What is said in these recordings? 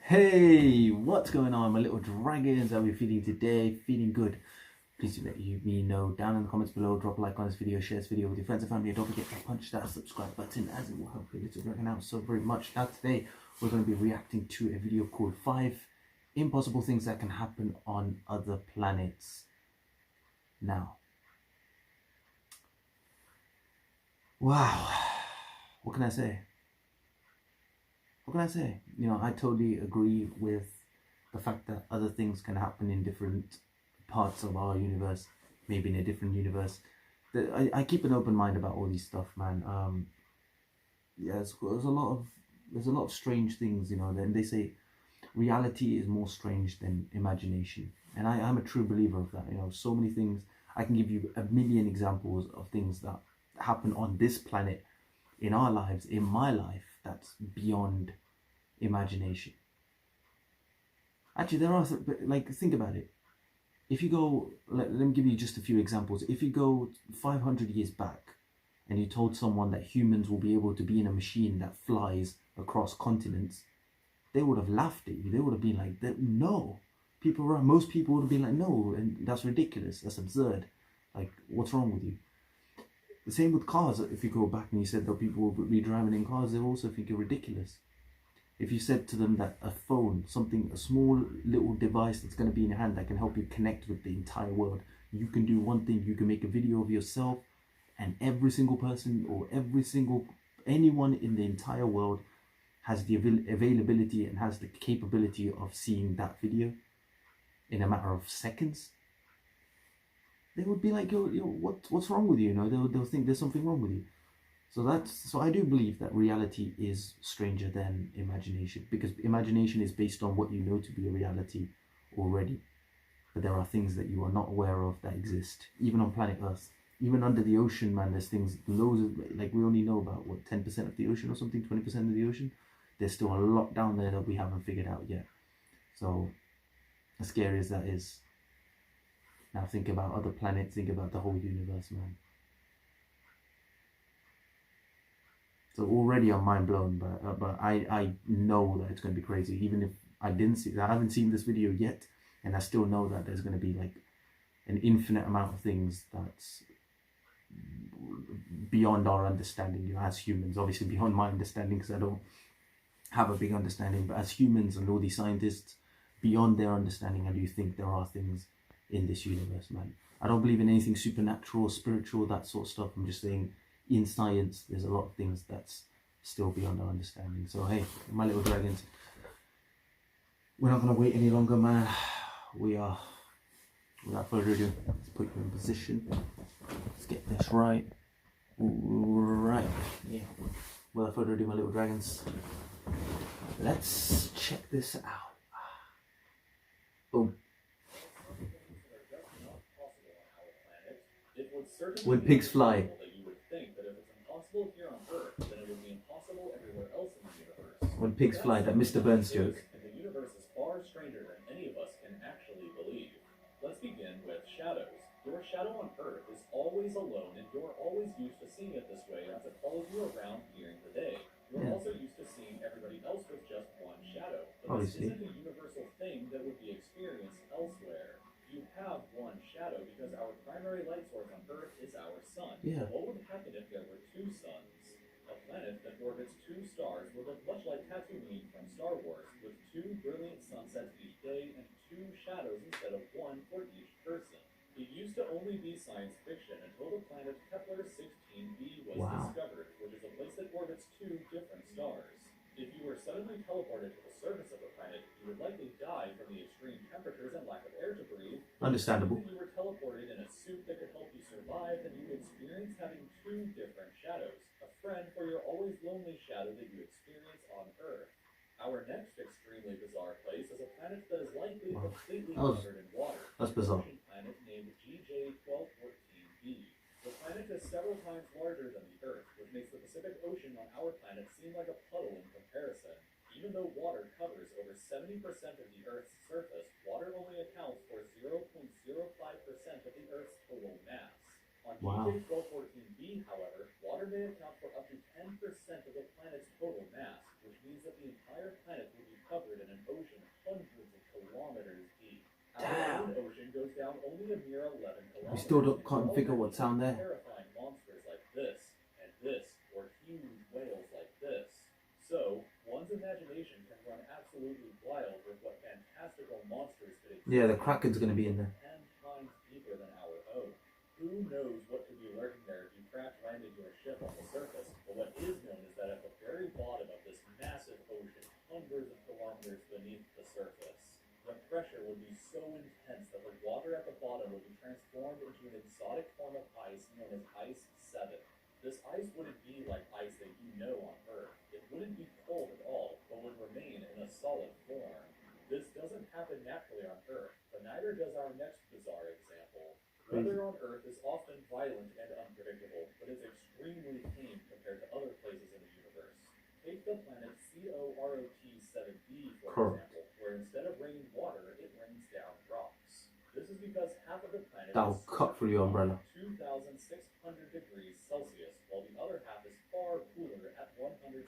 Hey, what's going on, my little dragons? How are we feeling today? Feeling good? Please do let me know down in the comments below. Drop a like on this video, share this video with your friends and family, and don't forget to punch that subscribe button as it will help your little dragon out so very much. Now today we're going to be reacting to a video called 5 Impossible Things That Can Happen on Other Planets. Now, wow, what can I say? What can I say? You know, I totally agree with the fact that other things can happen in different parts of our universe, maybe in a different universe. I keep an open mind about all these stuff, man. Yeah, there's a lot of strange things, you know. Then they say reality is more strange than imagination, and I'm a true believer of that. You know, so many things. I can give you a million examples of things that happen on this planet, in our lives, in my life, that's beyond imagination. Actually, there are, like, think about it. If you go, let me give you just a few examples. If you go 500 years back and you told someone that humans will be able to be in a machine that flies across continents, they would have laughed at you. They would have been like, no. Most people would have been like, no, and that's ridiculous. That's absurd. Like, what's wrong with you? The same with cars. If you go back and you said that people would be driving in cars, they also think you're ridiculous. If you said to them that a phone, a small little device that's going to be in your hand that can help you connect with the entire world, you can do one thing, you can make a video of yourself, and every single person or anyone in the entire world has the availability and has the capability of seeing that video in a matter of seconds, they would be like, yo, what's wrong with you? You know, they'll think there's something wrong with you. So I do believe that reality is stranger than imagination, because imagination is based on what you know to be a reality already. But there are things that you are not aware of that exist, even on planet Earth. Even under the ocean, man, there's things, loads of, like, we only know about, what, 10% of the ocean or something, 20% of the ocean? There's still a lot down there that we haven't figured out yet. So, as scary as that is, now think about other planets, think about the whole universe, man. So already I'm mind blown, but I know that it's going to be crazy. Even if I haven't seen this video yet, and I still know that there's going to be like an infinite amount of things that's beyond our understanding, you know, as humans. Obviously beyond my understanding, because I don't have a big understanding. But as humans and all these scientists, beyond their understanding, I do think there are things in this universe, man. I don't believe in anything supernatural, spiritual, that sort of stuff. I'm just saying, in science, there's a lot of things that's still beyond our understanding. So hey, my little dragons, we're not gonna wait any longer, man. We are, without further ado, let's put you in position. Let's get this right. Right, yeah. Without further ado, my little dragons, let's check this out. Boom. When pigs fly. When pigs fly, that Mr. Burns joke. The universe is far stranger than any of us can actually believe. Let's begin with shadows. Your shadow on Earth is always alone, and you're always used to seeing it this way as it follows you around during the day. You're also used to seeing everybody else with just one shadow. But this isn't a universal thing that would be experienced elsewhere. You have one shadow because our primary light source on Earth is our sun. Yeah. What would happen if there were two suns? A planet that orbits two stars would look much like Tatooine from Star Wars, with two brilliant sunsets each day and two shadows instead of one for each person. It used to only be science fiction until the planet Kepler 16b was discovered, which is a place that orbits two different stars. If you were suddenly teleported to the surface of the planet, you would likely die from the extreme temperatures and lack of air to breathe. Understandable. If you were teleported in a suit that could help you survive, then you would experience having two different shadows. A friend for your always lonely shadow that you experience on Earth. Our next extremely bizarre place is a planet that is likely completely covered in water. That's bizarre. A planet named GJ1214b. The planet is several times larger than the Earth, which makes the Pacific Ocean on our planet seem like a puddle in comparison. Even though water covers over 70% of the Earth's surface, water only accounts for 0.05% of the Earth's total mass. On GJ1214b, however, water may account for up to 10% of the planet's total mass, which means that the entire planet would be covered in an only a mere 11 We kilometers. still and can't figure what sound there. terrifying monsters like this, and this, or huge whales like this. So, one's imagination can run absolutely wild with what fantastical monsters could exist. Yeah, the Kraken's going to be in there. 10 times deeper than our own. Who knows what could be lurking there if you crash landed your ship on the surface, but what is known is that at the very bottom of this massive ocean, hundreds of kilometers beneath the surface, the pressure would be so intense that the water at the bottom would be transformed into an exotic form of ice known as Ice 7. This ice wouldn't be like ice that you know on Earth. It wouldn't be cold at all, but would remain in a solid form. This doesn't happen naturally on Earth, but neither does our next bizarre example. Weather on Earth is often violent and unpredictable, but is extremely tame compared to other places in the universe. Take the planet COROT-7b, for example, where instead of raining water, it rains down rocks. This is because half of the planet That'll cut through your umbrella. 2,600 degrees Celsius, while the other half is far cooler at 177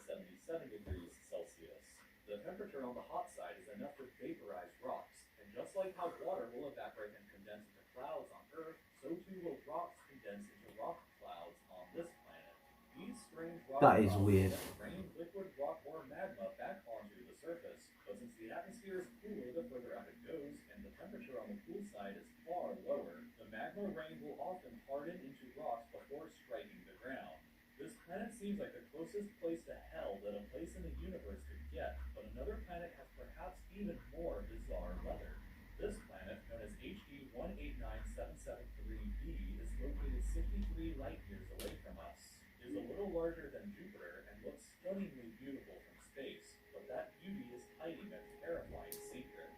degrees Celsius. The temperature on the hot side is enough to vaporize rocks, and just like how water will evaporate and condense into clouds on Earth, so too will rocks condense into rock clouds on this planet. These strange rock That is clouds weird. rain liquid rock or magma back onto the surface, but since the atmosphere is cooler the further out it goes, and the temperature on the cool side is far lower, the magma rain will often harden into rocks before striking the ground. This planet seems like the closest place to hell that a place in the universe could get, but another planet has perhaps even more bizarre weather. This planet, known as HD 189773b, is located 63 light years away from us. It is a little larger than Jupiter and looks stunningly beautiful from space, but that beauty is hiding a terrifying secret.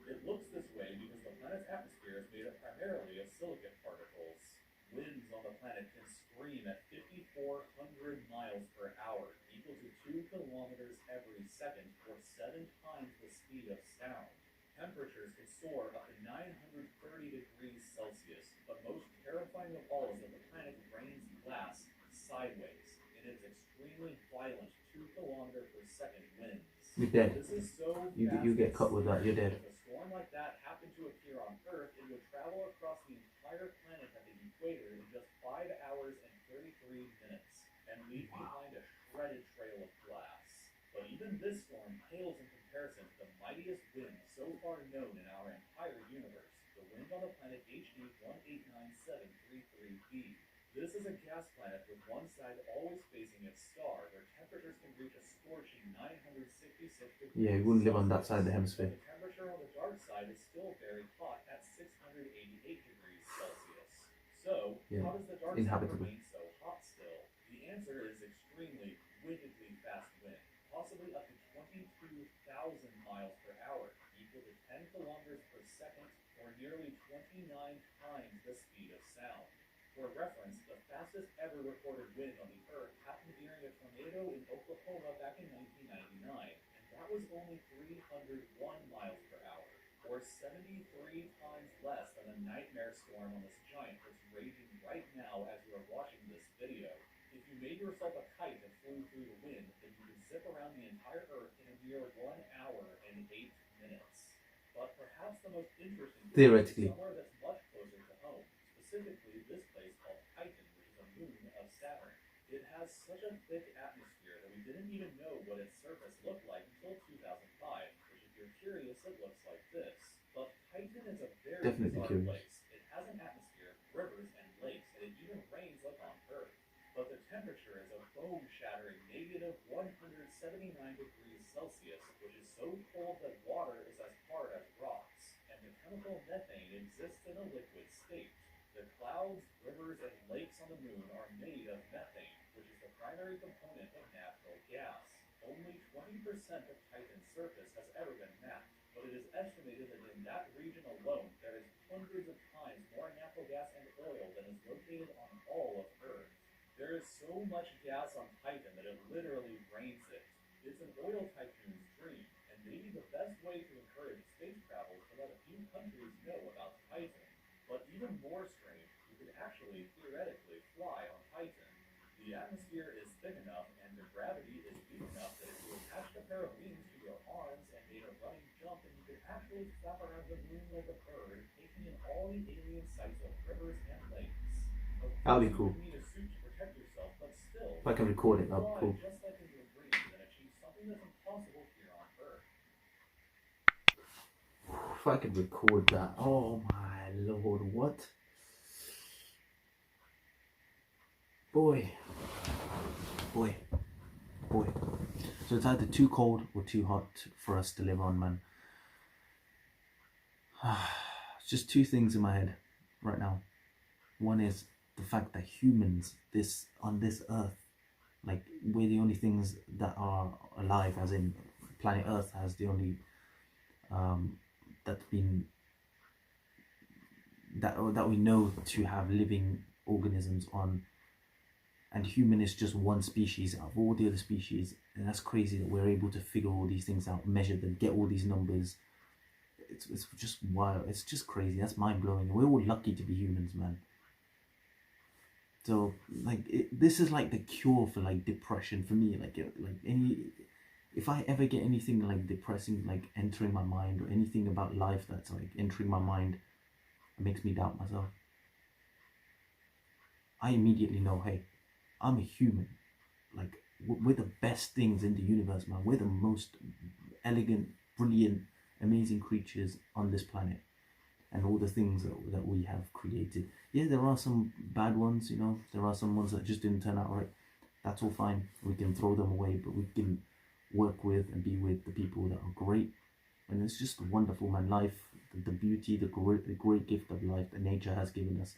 It looks this way because the planet's atmosphere is made up primarily of silicate particles. Winds on the planet can scream at 5,400 miles per hour, equal to 2 kilometers every second, or 7 times the speed of sound. Temperatures can soar up to 930 degrees Celsius, but most terrifying of all is that the planet rains glass sideways in its extremely violent 2 kilometer per second winds. You're dead. This is so You get cut with that, you're dead. If a storm like that happened to appear on Earth, it would travel across the entire planet at the equator in just 5 hours and 33 minutes, and leave behind a shredded trail of glass. But even this storm pales in comparison to the mightiest wind so far known in our entire universe, the wind on the planet HD 189733b. This is a gas planet with one side always facing its star, where temperatures can reach a scorching 966 degrees. Yeah, you wouldn't live on that side of the hemisphere. The temperature on the dark side is still very hot at 688 degrees Celsius. So, Yeah, how does the dark inhabitable. side remain so hot still? The answer is extremely, wickedly fast wind, possibly up to 22,000 miles per hour, equal to 10 kilometers per second, or nearly 29 times the speed of sound. For reference, the fastest ever recorded wind on the Earth happened during a tornado in Oklahoma back in 1999, and that was only 301 miles per hour, or 73 times less than a nightmare storm on this giant that's raging right now as you are watching this video. If you made yourself a kite and flew through the wind, then you could zip around the entire Earth in a mere 1 hour and 8 minutes. But perhaps the most interesting Theoretically. is somewhere that's much closer to home, specifically this place called Titan, which is a moon of Saturn. It has such a thick atmosphere that we didn't even know what its surface looked like until 2005, which if you're curious, it looks like this. But Titan is a very Definitely bizarre curious. place. It has an atmosphere, rivers, and lakes, and it even rains like on Earth. But the temperature is a bone-shattering negative 179 degrees Celsius, which is so cold that water is as hard as rocks, and the chemical methane exists in a liquid state. The clouds, rivers, and lakes on the moon are made of methane, which is the primary component of natural gas. Only 20% of Titan's surface has ever been mapped, but it is estimated that in that region alone, there is hundreds of times more natural gas and oil than is located on all of Earth. There is so much gas on Titan that it literally rains it. It's an oil tycoon's dream, and maybe the best way to encourage space travel is to let a few countries know about Titan. But even more strange, you could actually theoretically fly on Titan. The atmosphere is thick enough and the gravity is weak enough that if you attached a pair of wings to your arms and made a running jump, then you could actually flap around the moon like a bird, taking in all all the alien sites of rivers and lakes. Of That'll course, be cool. you would need a suit to protect yourself, but still, If I can record it, that'll be fly cool. just like in your dreams and achieve something that's impossible here on Earth. If I could record that. Oh my lord, what? Boy. Boy. Boy. So it's either too cold or too hot for us to live on, man. It's just two things in my head right now. One is the fact that humans on this earth, like, we're the only things that are alive, as in planet Earth has the only that we know to have living organisms on, and human is just one species out of all the other species. And that's crazy that we're able to figure all these things out, measure them, get all these numbers. It's just wild. It's just crazy. That's mind-blowing. We're all lucky to be humans, man. So like this is like the cure for like depression for me. Like if I ever get anything like depressing like entering my mind, or anything about life that's like entering my mind, it makes me doubt myself, I immediately know, hey, I'm a human. Like, we're the best things in the universe, man. We're the most elegant, brilliant, amazing creatures on this planet, and all the things that we have created. Yeah, there are some bad ones, you know. There are some ones that just didn't turn out right. That's all fine. We can throw them away, but we can work with and be with the people that are great. And it's just wonderful, man. Life, the beauty, the great gift of life that nature has given us.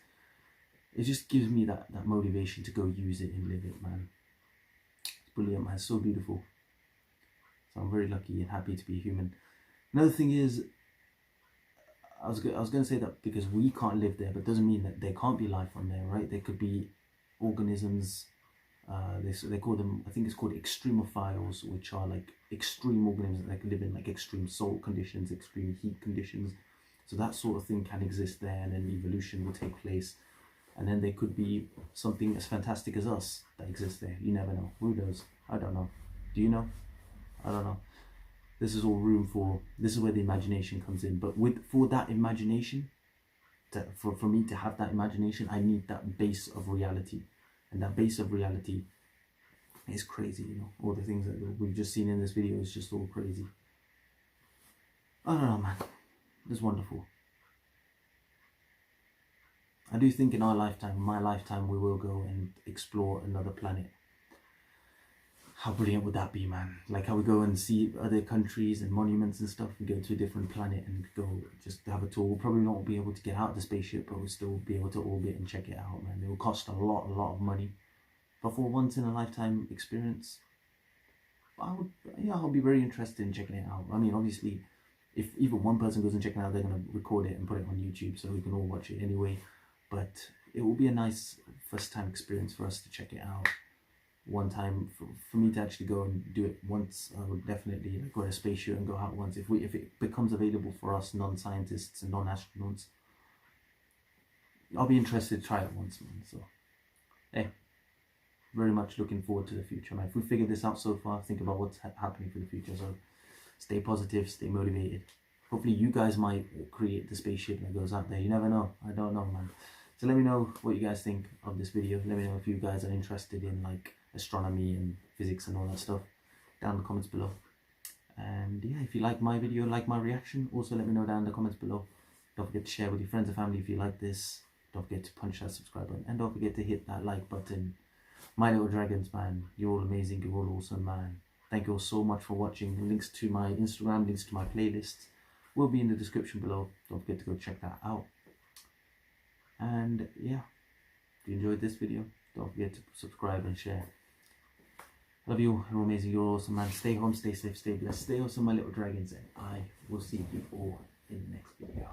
It just gives me that motivation to go use it and live it, man. It's brilliant, man. It's so beautiful. So I'm very lucky and happy to be a human. Another thing is, I was going to say that because we can't live there, but doesn't mean that there can't be life on there, right? There could be organisms. They call them, I think it's called extremophiles, which are like extreme organisms that live in like extreme salt conditions, extreme heat conditions. So that sort of thing can exist there, and then evolution will take place. And then there could be something as fantastic as us that exists there. You never know. Who knows? I don't know. Do you know? I don't know. This is all room for, this is where the imagination comes in. But for that imagination, for me to have that imagination, I need that base of reality. And that base of reality is crazy, you know. All the things that we've just seen in this video is just all crazy. I don't know, man. It's wonderful. I do think in our lifetime, in my lifetime, we will go and explore another planet. How brilliant would that be, man? Like how we go and see other countries and monuments and stuff, and go to a different planet and go just have a tour. We'll probably not be able to get out of the spaceship, but we'll still be able to orbit and check it out, man. It will cost a lot of money. But for once in a lifetime experience, I'll be very interested in checking it out. I mean, obviously, if even one person goes and check it out, they're going to record it and put it on YouTube so we can all watch it anyway. But it will be a nice first time experience for us to check it out. One time for me to actually go and do it once, I would definitely go to a spaceship and go out once. If it becomes available for us non-scientists and non-astronauts, I'll be interested to try it once, man. So, hey, very much looking forward to the future, man. If we figure this out so far, think about what's happening for the future. So, stay positive, stay motivated. Hopefully, you guys might create the spaceship that goes out there. You never know. I don't know, man. So let me know what you guys think of this video. Let me know if you guys are interested in like astronomy and physics and all that stuff down in the comments below. And yeah, if you like my video, like my reaction, also let me know down in the comments below. Don't forget to share with your friends and family if you like this. Don't forget to punch that subscribe button, and don't forget to hit that like button. My little dragons, man, you're all amazing, you're all awesome, man. Thank you all so much for watching. Links to my Instagram, links to my playlists will be in the description below. Don't forget to go check that out. And yeah, if you enjoyed this video, don't forget to subscribe and share. Love you, you're amazing, you're awesome, man. Stay home, stay safe, stay blessed, stay awesome, my little dragons, and I will see you all in the next video.